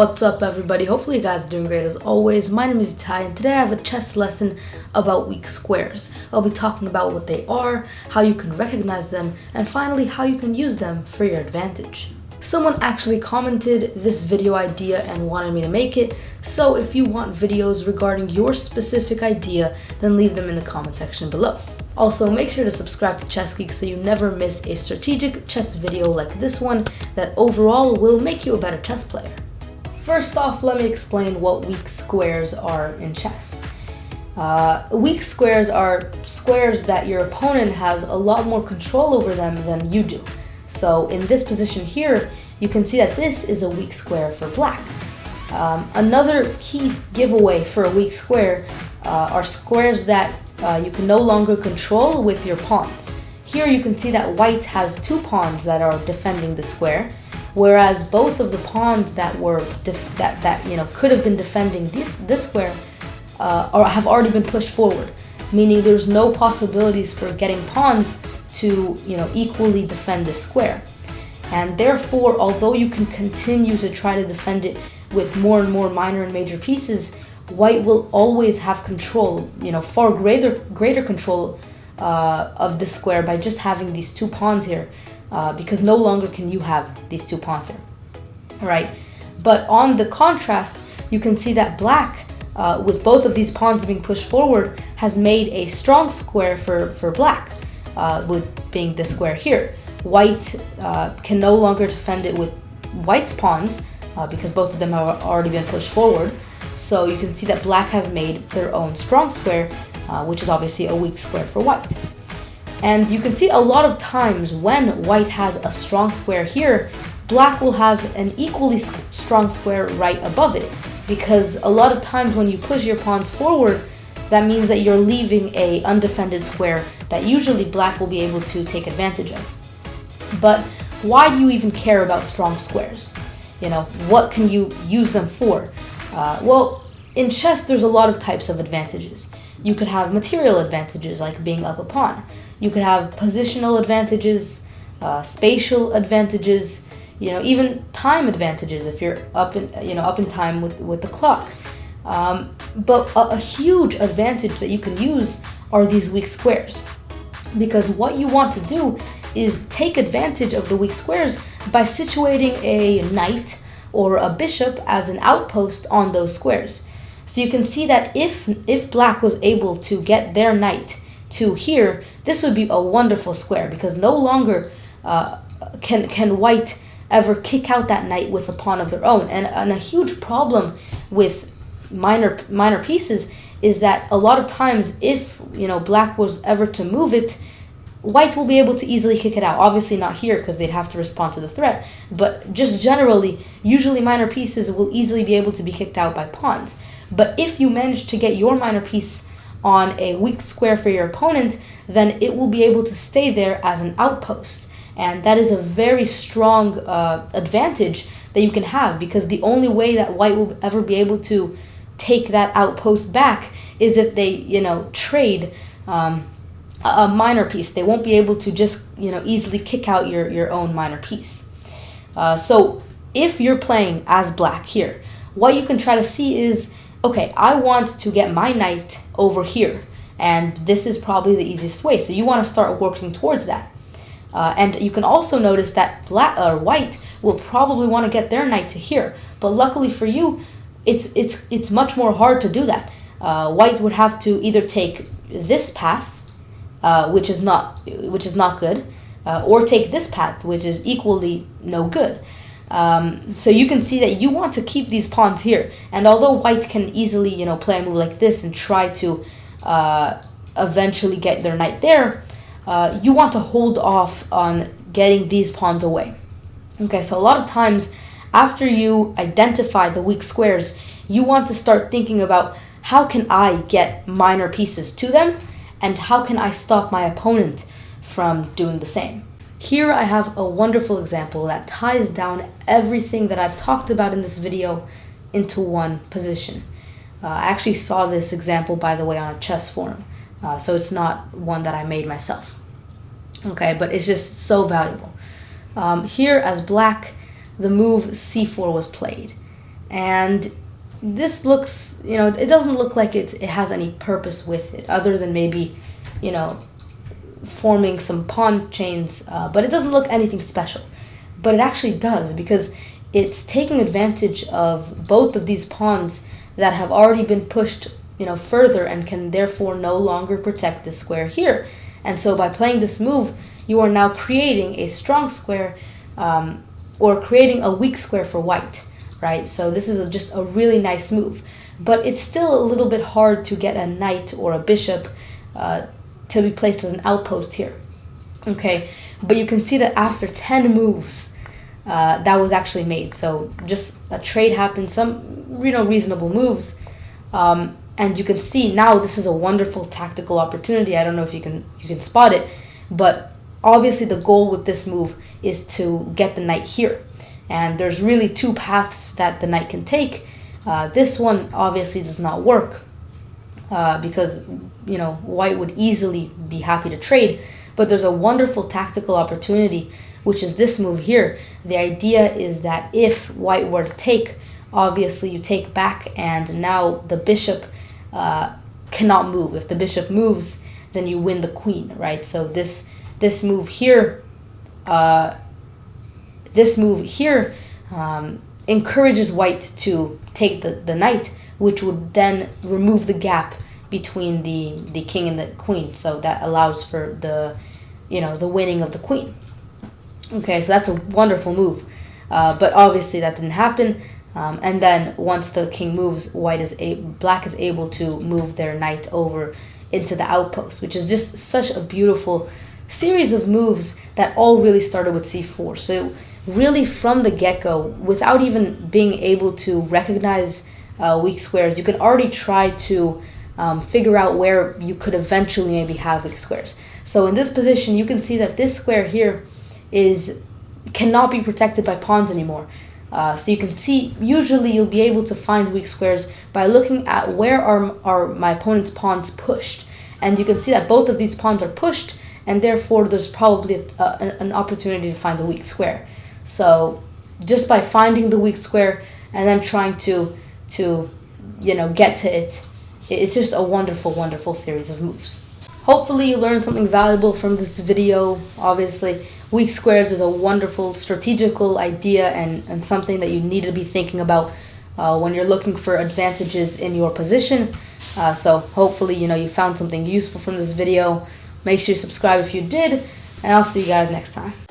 What's up everybody, hopefully you guys are doing great as always. My name is Ty and today I have a chess lesson about weak squares. I'll be talking about what they are, how you can recognize them, and finally how you can use them for your advantage. Someone actually commented this video idea and wanted me to make it, so if you want videos regarding your specific idea, then leave them in the comment section below. Also, make sure to subscribe to Chess Geek so you never miss a strategic chess video like this one that overall will make you a better chess player. First off, let me explain what weak squares are in chess. Weak squares are squares that your opponent has a lot more control over them than you do. So in this position here, you can see that this is a weak square for black. Another key giveaway for a weak square are squares that you can no longer control with your pawns. Here you can see that white has two pawns that are defending the square, whereas both of the pawns that were could have been defending this square have already been pushed forward, meaning there's no possibilities for getting pawns to equally defend this square. And therefore, although you can continue to try to defend it with more and more minor and major pieces, white will always have control, far greater control of this square by just having these two pawns here. Because no longer can you have these two pawns here, right? But on the contrast, you can see that black, with both of these pawns being pushed forward, has made a strong square for black, with being this square here. White can no longer defend it with white's pawns, because both of them have already been pushed forward. So you can see that black has made their own strong square, which is obviously a weak square for white. And you can see a lot of times when white has a strong square here, black will have an equally strong square right above it. Because a lot of times when you push your pawns forward, that means that you're leaving an undefended square that usually black will be able to take advantage of. But why do you even care about strong squares? What can you use them for? Well, in chess there's a lot of types of advantages. You could have material advantages like being up a pawn. You could have positional advantages, spatial advantages, even time advantages if you're up in time with the clock. But a huge advantage that you can use are these weak squares, because what you want to do is take advantage of the weak squares by situating a knight or a bishop as an outpost on those squares. So you can see that if black was able to get their knight to here, this would be a wonderful square, because no longer can white ever kick out that knight with a pawn of their own. And a huge problem with minor pieces is that a lot of times if black was ever to move it, white will be able to easily kick it out. Obviously not here because they'd have to respond to the threat, but just generally, usually minor pieces will easily be able to be kicked out by pawns. But if you manage to get your minor piece on a weak square for your opponent, then it will be able to stay there as an outpost. And that is a very strong advantage that you can have, because the only way that white will ever be able to take that outpost back is if they, trade a minor piece. They won't be able to just, easily kick out your own minor piece. So if you're playing as black here, what you can try to see is, okay, I want to get my knight over here, and this is probably the easiest way. So you want to start working towards that. And you can also notice that white will probably want to get their knight to here. But luckily for you, it's much more hard to do that. White would have to either take this path, which is not good, or take this path, which is equally no good. So you can see that you want to keep these pawns here, and although white can easily play a move like this and try to eventually get their knight there, you want to hold off on getting these pawns away. Okay, so a lot of times after you identify the weak squares, you want to start thinking about, how can I get minor pieces to them, and how can I stop my opponent from doing the same? Here I have a wonderful example that ties down everything that I've talked about in this video into one position. I actually saw this example, by the way, on a chess forum, so it's not one that I made myself. Okay, but it's just so valuable. Here as black, the move c4 was played. And this looks, it doesn't look like it has any purpose with it other than maybe, forming some pawn chains, but it doesn't look anything special. But it actually does, because it's taking advantage of both of these pawns that have already been pushed, further, and can therefore no longer protect this square here. And so by playing this move, you are now creating a strong square, or creating a weak square for white, right? So this is just a really nice move. But it's still a little bit hard to get a knight or a bishop to be placed as an outpost here. Okay, but you can see that after 10 moves, that was actually made. So just a trade happened, some reasonable moves, and you can see now this is a wonderful tactical opportunity. I don't know if you can spot it, but obviously the goal with this move is to get the knight here, and there's really two paths that the knight can take. This one obviously does not work because white would easily be happy to trade, but there's a wonderful tactical opportunity, which is this move here. The idea is that if white were to take, obviously you take back, and now the bishop cannot move. If the bishop moves, then you win the queen, right? So this move here, encourages white to take the knight, which would then remove the gap between the king and the queen. So that allows for the winning of the queen. Okay, so that's a wonderful move, but obviously that didn't happen. And then once the king moves, black is able to move their knight over into the outpost, which is just such a beautiful series of moves that all really started with c4. So really from the get-go, without even being able to recognize weak squares, you can already try to figure out where you could eventually maybe have weak squares. So in this position, you can see that this square here cannot be protected by pawns anymore. So you can see, usually you'll be able to find weak squares by looking at where are my opponent's pawns pushed. And you can see that both of these pawns are pushed, and therefore there's probably an opportunity to find a weak square. So just by finding the weak square and then trying to get to it, it's just a wonderful, wonderful series of moves. Hopefully you learned something valuable from this video. Obviously, weak squares is a wonderful strategical idea and something that you need to be thinking about when you're looking for advantages in your position. So hopefully, you found something useful from this video. Make sure you subscribe if you did, and I'll see you guys next time.